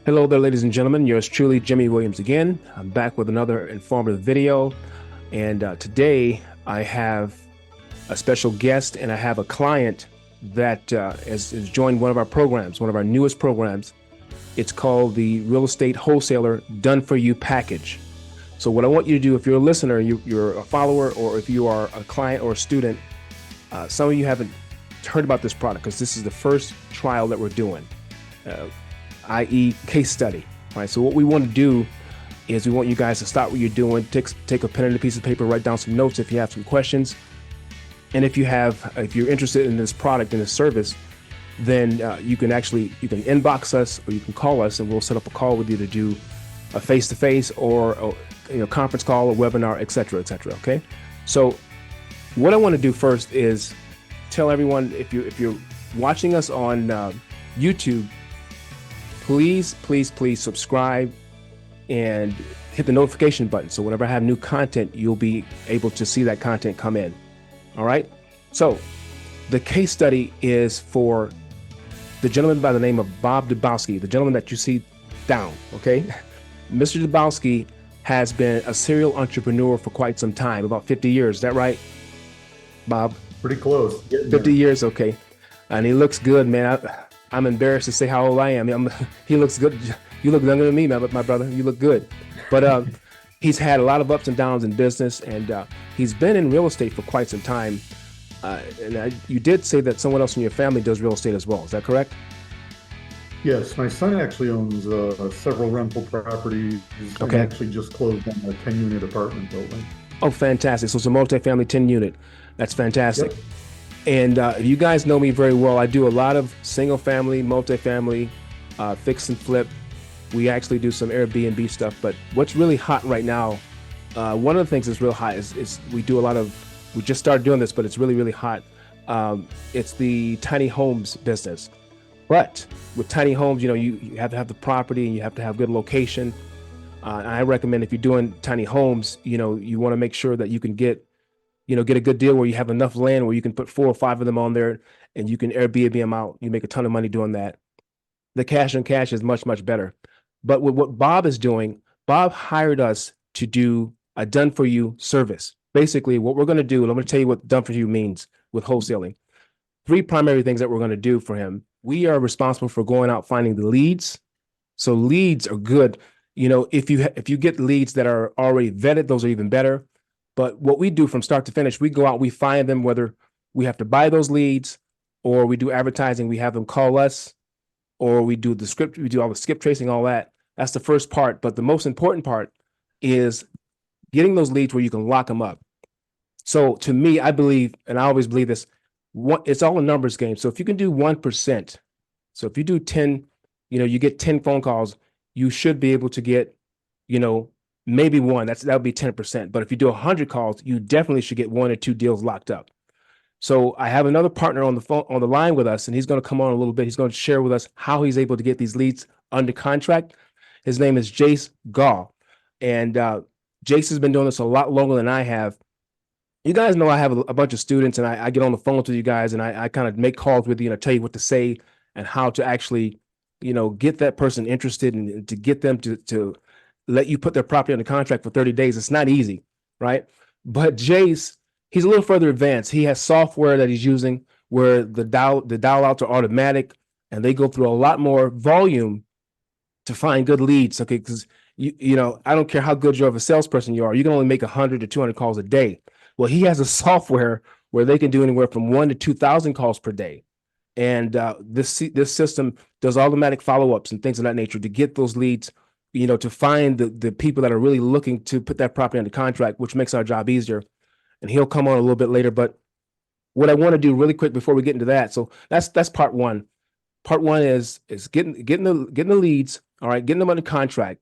Hello there, ladies and gentlemen. Yours truly, Jimmy Williams again. I'm back with another informative video. And today I have a special guest and I have a client that has joined one of our programs, one of our newest programs. It's called the Real Estate Wholesaler Done For You Package. So what I want you to do, if you're a listener, you're a follower, or if you are a client or a student, some of you haven't heard about this product because this is the first trial that we're doing. I.e. case study, right? So what we want to do is we want you guys to stop what you're doing, take a pen and a piece of paper, write down some notes if you have some questions. And if you're interested in this product and this service, then you can inbox us or you can call us and we'll set up a call with you to do a face-to-face or conference call, a webinar, et cetera, okay? So what I want to do first is tell everyone, if you're watching us on YouTube, please subscribe and hit the notification button. So whenever I have new content, you'll be able to see that content come in. All right. So the case study is for the gentleman by the name of Bob Dubowsky, the gentleman that you see down. Okay. Mr. Dubowsky has been a serial entrepreneur for quite some time, about 50 years. Is that right, Bob? Pretty close. 50 years. Okay. And he looks good, man. I'm embarrassed to say how old I am. He looks good. You look younger than me, man, my brother. You look good. But he's had a lot of ups and downs in business, and he's been in real estate for quite some time. You did say that someone else in your family does real estate as well. Is that correct? Yes, my son actually owns several rental properties. Okay. And actually just closed on a 10-unit apartment building. Oh, fantastic. So it's a multifamily 10 unit. That's fantastic. Yep. And you guys know me very well. I do a lot of single family, multifamily, fix and flip. We actually do some Airbnb stuff. But what's really hot right now, one of the things that's real hot is we just started doing this, but it's really hot. It's the tiny homes business. But with tiny homes, you have to have the property and you have to have good location. I recommend if you're doing tiny homes, you want to make sure that you can get a good deal where you have enough land where you can put 4 or 5 of them on there and you can Airbnb them out. You make a ton of money doing that. The cash on cash is much better. But with what Bob is doing, Bob hired us to do a done for you service. Basically, what we're going to do, and I'm going to tell you what done for you means with wholesaling. 3 primary things that we're going to do for him. We are responsible for going out finding the leads. So leads are good. If you get leads that are already vetted, those are even better. But what we do from start to finish, we go out, we find them, whether we have to buy those leads or we do advertising, we have them call us, or we do the script, we do all the skip tracing, all that. That's the first part. But the most important part is getting those leads where you can lock them up. So to me, I believe, and I always believe this, it's all a numbers game. So if you can do 1%, so if you do 10, you get 10 phone calls, you should be able to get, maybe one. That would be 10%. But if you do 100 calls, you definitely should get 1 or 2 deals locked up. So I have another partner on the line with us, and he's going to come on a little bit. He's going to share with us how he's able to get these leads under contract. His name is Jace Gall, and Jace has been doing this a lot longer than I have. You guys know I have a bunch of students, and I get on the phone with you guys, and I kind of make calls with you and I tell you what to say and how to actually, get that person interested and to get them to let you put their property under contract for 30 days. It's not easy, right? But Jace, he's a little further advanced. He has software that he's using where the dial outs are automatic and they go through a lot more volume to find good leads. Okay, because I don't care how good you are of a salesperson you are, you can only make 100 to 200 calls a day. Well, he has a software where they can do anywhere from 1 to 2,000 calls per day. And this system does automatic follow-ups and things of that nature to get those leads, to find the people that are really looking to put that property under contract, which makes our job easier. And he'll come on a little bit later. But what I want to do really quick before we get into that, so that's part one. Part one is getting the leads, all right, getting them under contract.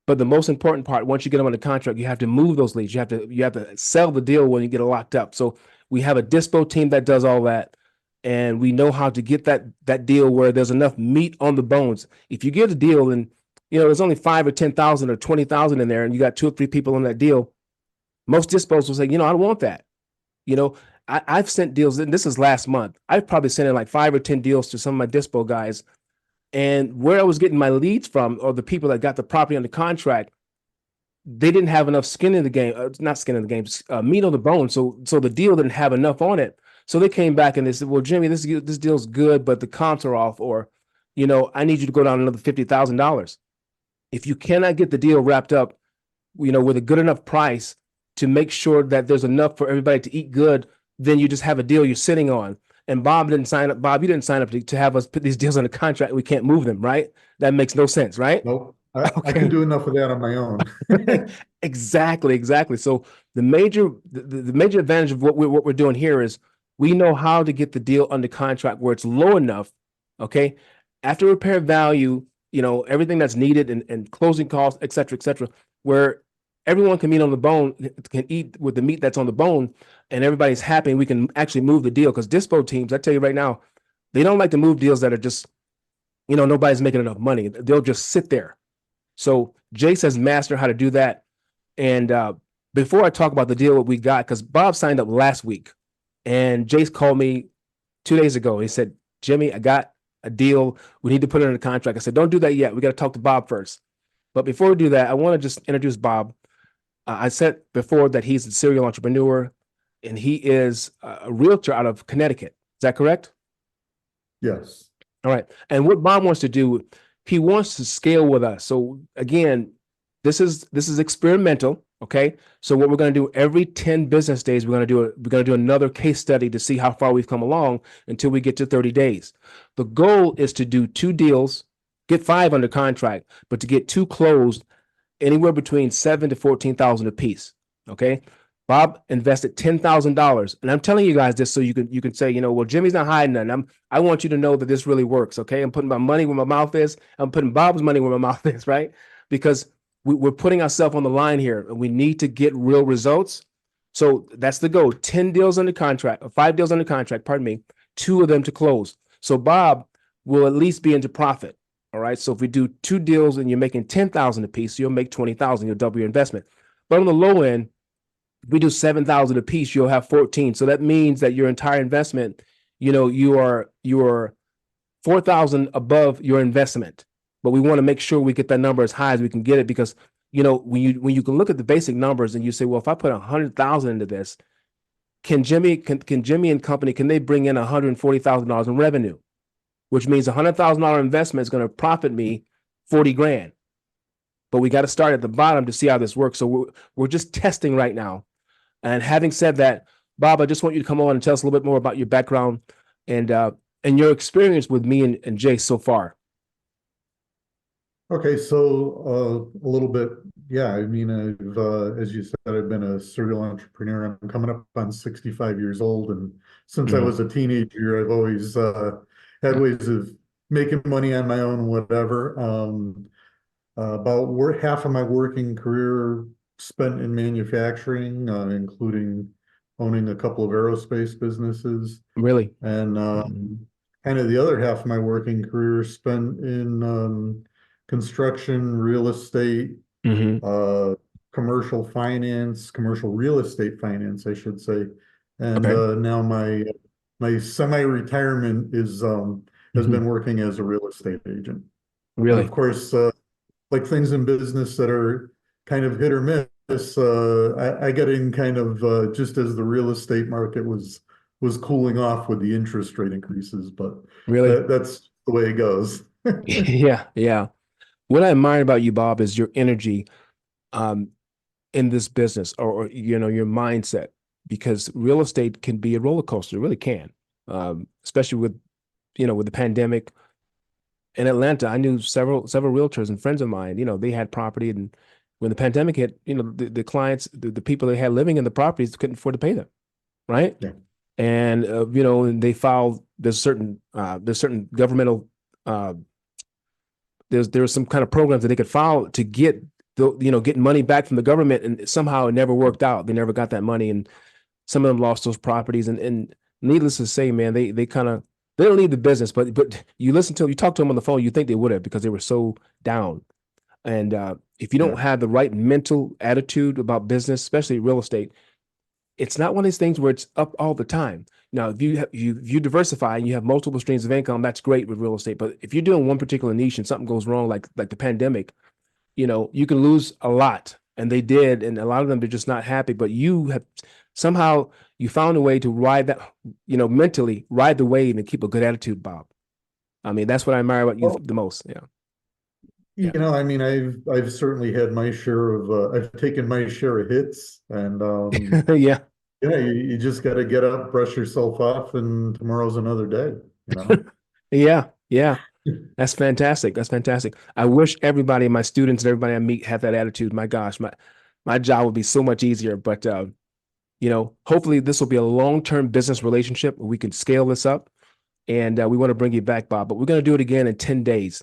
But the most important part, once you get them under contract, you have to move those leads. You have to sell the deal when you get it locked up. So we have a dispo team that does all that. And we know how to get that deal where there's enough meat on the bones. If you get a deal and there's only 5 or 10,000 or 20,000 in there, and you got 2 or 3 people on that deal, most dispos will say, I don't want that. I've sent deals, and this is last month. I've probably sent in like 5 or 10 deals to some of my dispo guys, And where I was getting my leads from, or the people that got the property under contract, they didn't have enough skin in the game, not skin in the game, meat on the bone. So the deal didn't have enough on it. So they came back and they said, "Well, Jimmy, this deal's good, but the comps are off, or, I need you to go down another $50,000. If you cannot get the deal wrapped up, with a good enough price to make sure that there's enough for everybody to eat good, then you just have a deal you're sitting on." And Bob didn't sign up. Bob, you didn't sign up to have us put these deals on the contract. We can't move them, right? That makes no sense, right? Nope. I can Okay. do enough of that on my own. Exactly, exactly. So the major advantage of what we're doing here is we know how to get the deal under contract where it's low enough, okay? After repair value, everything that's needed and closing costs, et cetera, where everyone can meet on the bone, can eat with the meat that's on the bone, and everybody's happy, and we can actually move the deal. Because dispo teams, I tell you right now, they don't like to move deals that are just, nobody's making enough money. They'll just sit there. So Jace has mastered how to do that. And before I talk about the deal we got, because Bob signed up last week, and Jace called me 2 days ago. He said, "Jimmy, I got a deal. We need to put it in a contract." I said, "Don't do that yet. We got to talk to Bob first." But before we do that, I want to just introduce Bob. I said before that he's a serial entrepreneur, and he is a realtor out of Connecticut. Is that correct? Yes. All right. And what Bob wants to do, he wants to scale with us. So again, this is experimental. Okay. So what we're going to do every 10 business days, we're going to do another case study to see how far we've come along until we get to 30 days. The goal is to do 2 deals, get 5 under contract, but to get 2 closed anywhere between 7 to 14,000 a piece. Okay. Bob invested $10,000, and I'm telling you guys this so you can say, well, Jimmy's not hiding nothing. I want you to know that this really works. Okay, I'm putting my money where my mouth is. I'm putting Bob's money where my mouth is, right? Because we're putting ourselves on the line here, and we need to get real results. So that's the goal: 10 deals under contract, or 5 deals under contract. Pardon me, 2 of them to close. So Bob will at least be into profit. All right. So if we do 2 deals and you're making 10,000 a piece, you'll make 20,000. You'll double your investment. But on the low end, if we do 7,000 a piece, you'll have 14. So that means that your entire investment, you are 4,000 above your investment. But we want to make sure we get that number as high as we can get it, because when you can look at the basic numbers and you say, well, if I put 100,000 into this, can Jimmy and company, can they bring in $140,000 in revenue? Which means $100,000 investment is going to profit me 40 grand. But we got to start at the bottom to see how this works. So we're just testing right now. And having said that, Bob, I just want you to come on and tell us a little bit more about your background and your experience with me and Jay so far. Okay, so a little bit, yeah. I mean, as you said, I've been a serial entrepreneur. I'm coming up on 65 years old, and since I was a teenager, I've always had ways of making money on my own, whatever. About half of my working career spent in manufacturing, including owning a couple of aerospace businesses. Really? And kind of the other half of my working career spent in construction, real estate, commercial finance, commercial real estate finance, I should say. And now my semi-retirement has been working as a real estate agent. And Really? of course, like things in business that are kind of hit or miss, I got in kind of just as the real estate market was cooling off with the interest rate increases, but Really? that's the way it goes. Yeah, yeah. What I admire about you, Bob, is your energy in this business, or your mindset, because real estate can be a roller coaster. It really can, especially with with the pandemic. In Atlanta, I knew several realtors and friends of mine. They had property, and when the pandemic hit, the clients, the people they had living in the properties couldn't afford to pay them, right? Yeah. And and they filed. There's certain governmental there was some kind of programs that they could file to get get money back from the government, and somehow it never worked out. They never got that money, and some of them lost those properties. And needless to say, man, they kind of, they don't leave the business, but you talk to them on the phone, you think they would have, because they were so down. And if you don't have the right mental attitude about business, especially real estate, it's not one of these things where it's up all the time. Now, if you diversify and you have multiple streams of income, that's great with real estate. But if you're doing one particular niche and something goes wrong, like the pandemic, you can lose a lot, and they did, and a lot of them are just not happy. But you have somehow you found a way to ride that, mentally ride the wave and keep a good attitude, Bob. I mean, that's what I admire about you Well, the most. Yeah, you yeah, know, I mean, I've certainly had my share of I've taken my share of hits, and yeah, yeah, you just got to get up, brush yourself off, and tomorrow's another day, you know. yeah, yeah. That's fantastic. That's fantastic. I wish everybody, my students and everybody I meet, had that attitude. My gosh, my job would be so much easier. But hopefully this will be a long-term business relationship where we can scale this up. And we want to bring you back, Bob. But we're going to do it again in 10 days.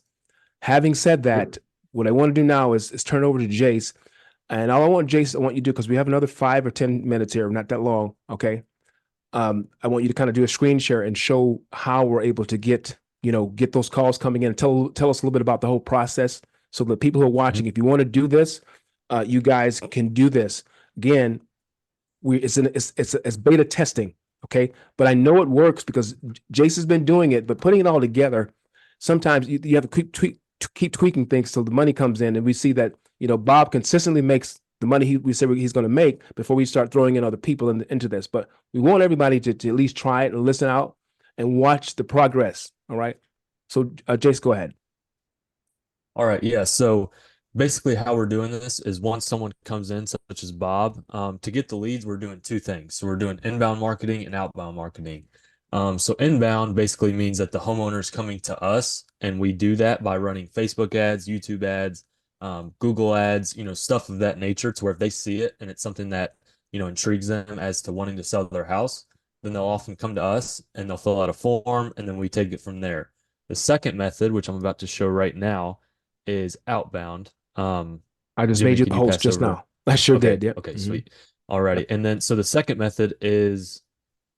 Having said that, what I want to do now is turn over to Jace. And all I want, Jace, I want you to do, because we have another 5 or 10 minutes here, not that long. Okay. I want you to kind of do a screen share and show how we're able to get those calls coming in. And tell us a little bit about the whole process, so the people who are watching, if you want to do this, you guys can do this. Again, it's beta testing, okay? But I know it works because Jace has been doing it. But putting it all together, sometimes you have to keep tweaking things till the money comes in, and we see that Bob consistently makes the money we say he's going to make before we start throwing in other people into this. But we want everybody to at least try it and listen out and watch the progress. All right. So, Jace, go ahead. All right, yeah. So basically, how we're doing this is once someone comes in, such as Bob, to get the leads, we're doing two things. So we're doing inbound marketing and outbound marketing. So inbound basically means that the homeowner is coming to us, and we do that by running Facebook ads, YouTube ads, Google ads, stuff of that nature, to where if they see it and it's something that, intrigues them as to wanting to sell their house, then they'll often come to us and they'll fill out a form, and then we take it from there. The second method, which I'm about to show right now, is outbound. I just made Jimmy, you can the you host pass just over? now. I sure Okay, did. Yep. okay, Mhm. sweet. Alrighty. Yep. And then so the second method is,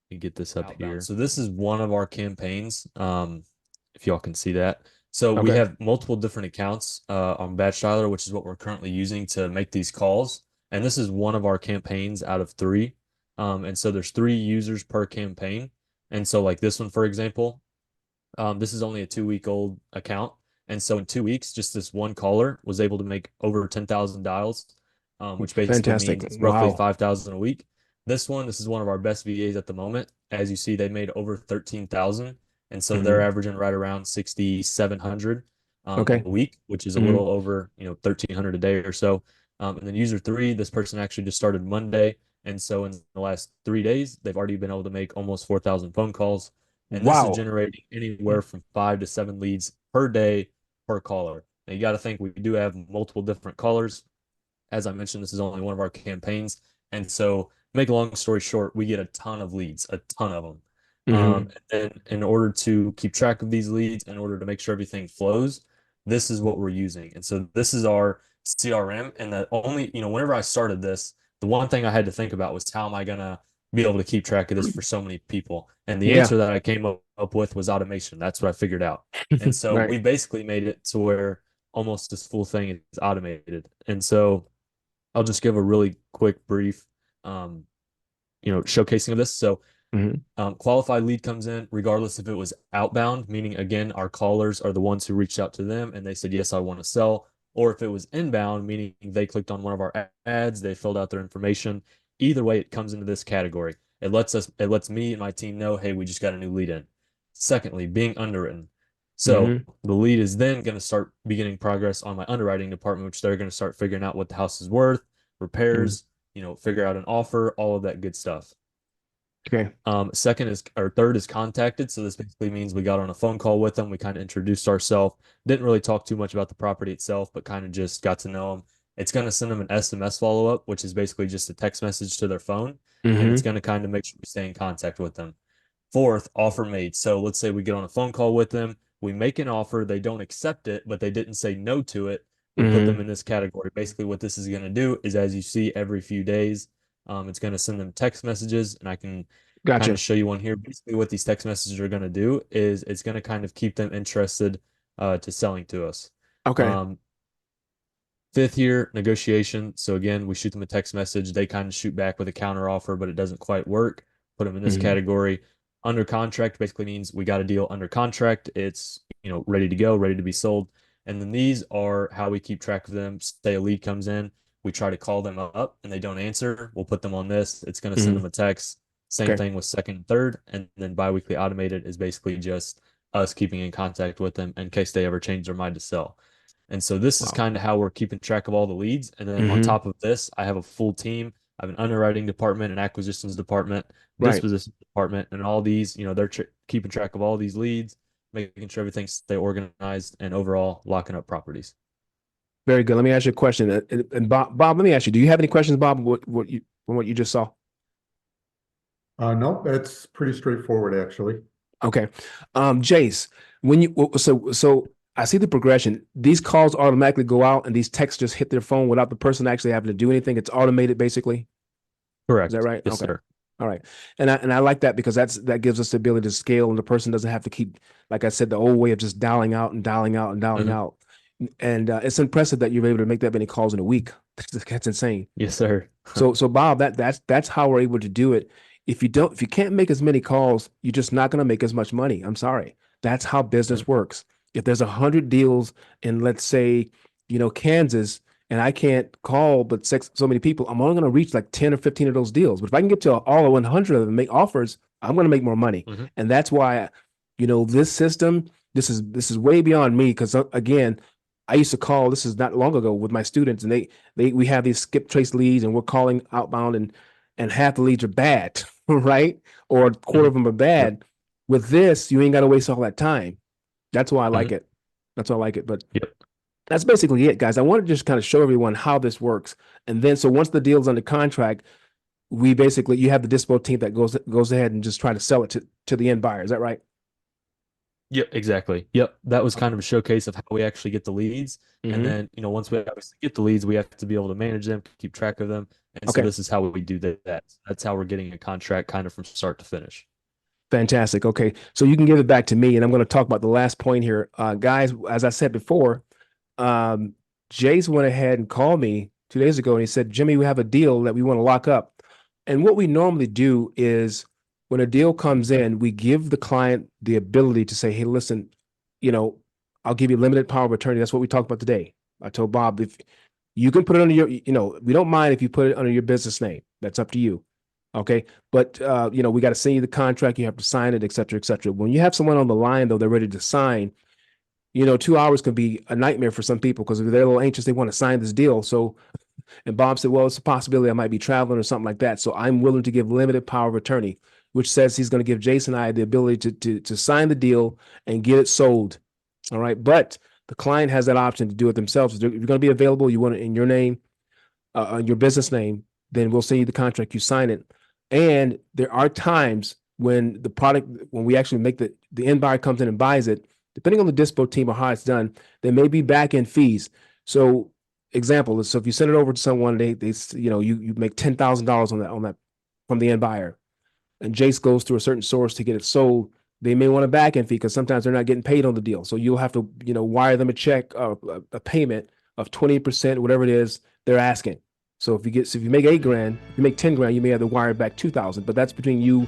let me get this up Outbound. here. So this is one of our campaigns. If y'all can see that. So we Okay. have multiple different accounts on Batch Dialer, which is what we're currently using to make these calls. And this is one of our campaigns out of three. And so there's 3 users per campaign. And so like this one, for example, this is only a 2-week-old account. And so in 2 weeks, just this one caller was able to make over 10,000 dials, which basically Fantastic. means it's roughly Wow. 5,000 a week. This is one of our best VAs at the moment. As you see, they made over 13,000. And so they're Hmm. averaging right around 6,700 Okay. a week, which is a Hmm. little over, 1,300 a day or so. And then user three, this person actually just started Monday. And so in the last 3 days, they've already been able to make almost 4,000 phone calls, and this is Wow. generating anywhere from 5 to 7 leads per day per caller. Now you got to think we do have multiple different callers. As I mentioned, this is only one of our campaigns. And so, make a long story short, we get a ton of leads, a ton of them. Hmm. And in order to keep track of these leads, in order to make sure everything flows, this is what we're using. And so, this is our CRM. And the only, whenever I started this, the one thing I had to think about was how am I going to be able to keep track of this for so many people? And the Yeah. answer that I came up with was automation. That's what I figured out. And so, Right. we basically made it to where almost this full thing is automated. And so, I'll just give a really quick brief, um, showcasing of this. So, Hmm. qualified lead comes in, regardless if it was outbound, meaning again, our callers are the ones who reached out to them and they said, yes, I want to sell. Or if it was inbound, meaning they clicked on one of our ads, they filled out their information. Either way, it comes into this category. It lets me and my team know, hey, we just got a new lead in. Secondly, being underwritten. So Hmm. the lead is then going to start beginning progress on my underwriting department, which they're going to start figuring out what the house is worth, Hmm. repairs, figure out an offer, all of that good stuff. Okay. Second is, or third is contacted. So this basically means we got on a phone call with them. We kind of introduced ourselves. Didn't really talk too much about the property itself, but kind of just got to know them. It's going to send them an SMS follow up, which is basically just a text message to their phone. And it's Hmm. going to kind of make sure we stay in contact with them. Fourth, offer made. So let's say we get on a phone call with them. We make an offer. They don't accept it, but they didn't say no to it. We put them Hmm. in this category. Basically, what this is going to do is, as you see, every few days, it's going to send them text messages, and I can kind of Gotcha. show you one here. Basically, what these text messages are going to do is it's going to kind of keep them interested to selling to us. Okay. Um, Fifth year negotiation. So again, we shoot them a text message. They kind of shoot back with a counter offer, but it doesn't quite work. Put them in this Hmm. category. Under contract basically means we got a deal under contract. It's, ready to go, ready to be sold. And then these are how we keep track of them. Say a lead comes in, we try to call them up and they don't answer. We'll put them on this. It's going to send Mhm. them a text. Same Okay. thing with second and third. And then biweekly automated is basically just us keeping in contact with them in case they ever change their mind to sell. And so this is Wow. kind of how we're keeping track of all the leads. And then on Hmm. top of this, I have a full team. I have an underwriting department, an acquisitions department, Right. disposition department, and all these, they're keeping track of all these leads, making sure everything stay organized and overall locking up properties. Very good. Let me ask you a question. And Bob, let me ask you, do you have any questions, Bob, from what you just saw? No, that's pretty straightforward, actually. Okay. Jace, when so I see the progression. These calls automatically go out and these texts just hit their phone without the person actually having to do anything. It's automated basically. Is that Correct. right? Yes, Okay. sir. All right. And I like that because that gives us the ability to scale and the person doesn't have to keep, like I said, the old way of just dialing out and dialing out and dialing Mhm. out. And it's impressive that you're able to make that many calls in a week. That's insane. Yes, sir. So Bob, that's how we're able to do it. If you can't make as many calls, you're just not going to make as much money. I'm sorry. That's how Mhm. business works. If there's 100 deals in, let's say, Kansas, and I can't call but so many people, I'm only going to reach like 10 or 15 of those deals. But if I can get to all of 100 of them and make offers, I'm going to make more money. Mhm. And that's why, this system, this is way beyond me because again, I used to call, this is not long ago with my students, and we have these skip trace leads and we're calling outbound, and half the leads are bad, right? Or a quarter of Mhm. them are Yep. bad. With this, you ain't got to waste all that time. That's why I like Mhm. it. That's why I like it. But Yep. that's basically it, guys. I want to just kind of show everyone how this works. And then, so once the deal's under contract, you have the dispo team that goes ahead and just try to sell it to the end buyer. Is that right? Yep, exactly. Yep. That was kind of a showcase of how we actually get the leads. And Mm-hmm. then, once we obviously get the leads, we have to be able to manage them, keep track of them. And so Okay. this is how we do that. That's how we're getting a contract kind of from start to finish. Fantastic. Okay. So you can give it back to me, and I'm going to talk about the last point here. Guys, as I said before, um, Jace went ahead and called me 2 days ago and he said, Jimmy, we have a deal that we want to lock up. And what we normally do is when a deal comes in, we give the client the ability to say, hey, listen, you know, I'll give you limited power of attorney. That's what we talked about today. I told Bob, if you can put it under we don't mind if you put it under your business name. That's up to you. Okay. But, we got to send you the contract. You have to sign it, et cetera, et cetera. When you have someone on the line, though, they're ready to sign, 2 hours can be a nightmare for some people because if they're a little anxious, they want to sign this deal. So, and Bob said, well, it's a possibility I might be traveling or something like that. So I'm willing to give limited power of attorney, which says he's going to give Jason and I the ability to sign the deal and get it sold. All right. But the client has that option to do it themselves. If you're going to be available, you want it in your name, your business name, then we'll send you the contract, you sign it. And there are times when when we actually make the end buyer comes in and buys it, depending on the dispo team or how it's done, there may be back end fees. So example, so if you send it over to someone, you make $10,000 on that from the end buyer, and Jace goes through a certain source to get it sold, they may want a back end fee because sometimes they're not getting paid on the deal. So you'll have to, wire them a check, a payment of 20%, whatever it is they're asking. So if you make 8 grand, if you make 10 grand, you may have to wire back 2,000, but that's between you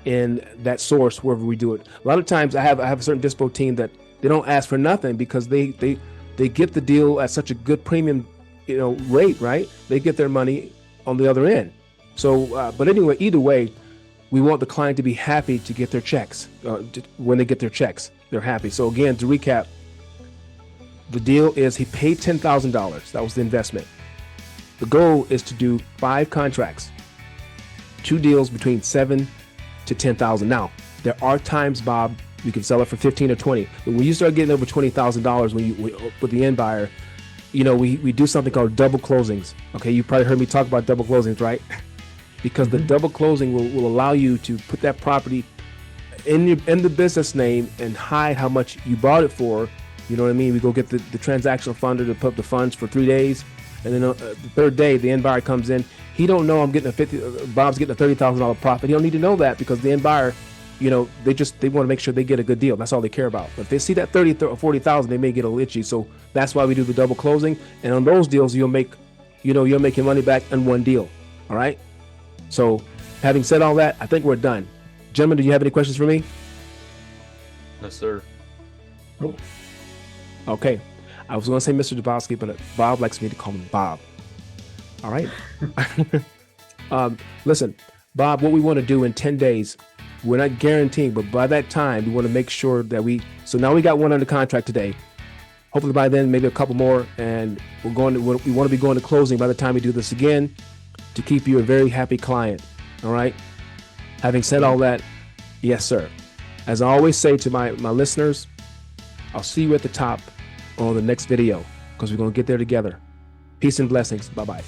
and that source wherever we do it. A lot of times I have a certain dispo team that they don't ask for nothing because they get the deal at such a good premium, rate, right? They get their money on the other end. So, but anyway, either way, we want the client to be happy to get their checks. When they get their checks, they're happy. So again, to recap, the deal is he paid $10,000. That was the investment. The goal is to do 5 contracts, 2 deals between 7 to 10,000. Now, there are times, Bob, we can sell it for 15 or 20. But when you start getting over $20,000 with the end buyer, we do something called double closings. Okay, you probably heard me talk about double closings, right? Because the double closing will allow you to put that property in the business name and hide how much you bought it for. You know what I mean? We go get the transactional funder to put up the funds for 3 days, and then the third day the end buyer comes in. He don't know I'm getting Bob's getting a $30,000 profit. He don't need to know that because the end buyer, they want to make sure they get a good deal. That's all they care about. But if they see that 30 or 40,000, they may get a little itchy. So that's why we do the double closing. And on those deals, you'll make your money back in one deal. All right. So having said all that, I think we're done. Gentlemen, do you have any questions for me? No, sir. Nope. Okay. I was going to say Mr. Dubowsky, but Bob likes me to call him Bob. All right. Listen, Bob, what we want to do in 10 days, we're not guaranteeing, but by that time, we want to make sure that so now we got one under contract today. Hopefully by then, maybe a couple more, and we want to be going to closing by the time we do this again to keep you a very happy client. All right. Having said all that, yes, sir. As I always say to my listeners, I'll see you at the top on the next video because we're going to get there together. Peace and blessings. Bye-bye.